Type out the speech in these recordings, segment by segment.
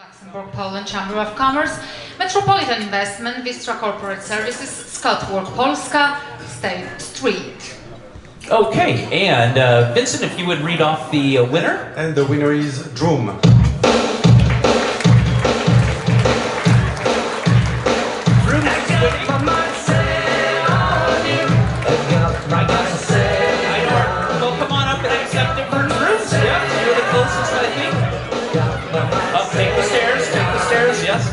Luxembourg, Poland Chamber of Commerce, Metropolitan Investment, Vistra Corporate Services, Scott Work Polska, State Street. Okay, and Vincent, if you would read off the winner. And the winner is Drooms. Well, come on up and accept it for Drooms. Yeah, you're the closest, I think. Up, take the stairs, yes.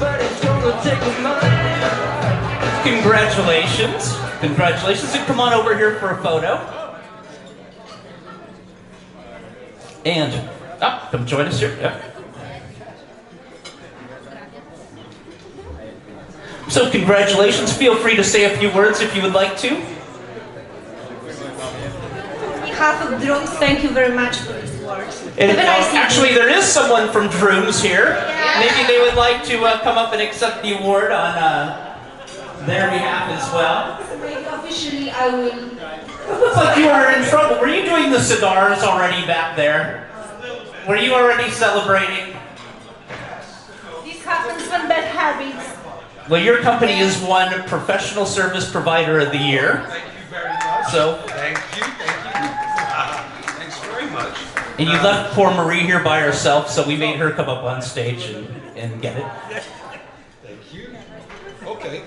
Congratulations. Congratulations, and come on over here for a photo. And, come join us here. Yeah. So congratulations, feel free to say a few words if you would like to. On behalf of Drooms, thank you very much for these words. And actually, there is someone from Drooms here. Yeah. Maybe they would like to come up and accept the award on their behalf as well. Maybe officially I will... It looks like you are in trouble. Were you doing the cigars already back there? Were you already celebrating? This happens when bad habits. Well, your company is won Professional Service Provider of the Year. Thank you very much. So, thank you. Thanks very much. And you left poor Marie here by herself, so we made her come up on stage and get it. Thank you. Okay.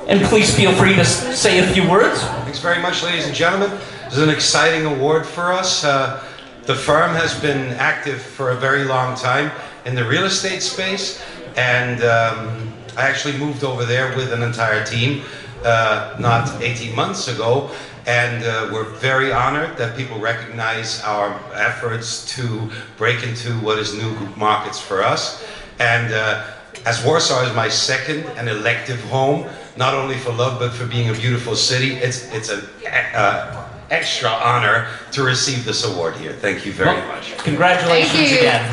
And please feel free to say a few words. Thanks very much, ladies and gentlemen. This is an exciting award for us. The firm has been active for a very long time in the real estate space, and I actually moved over there with an entire team not 18 months ago, and we're very honored that people recognize our efforts to break into what is new markets for us. And as Warsaw is my second and elective home, not only for love but for being a beautiful city, it's an extra honor to receive this award here. Thank you very much. Congratulations again.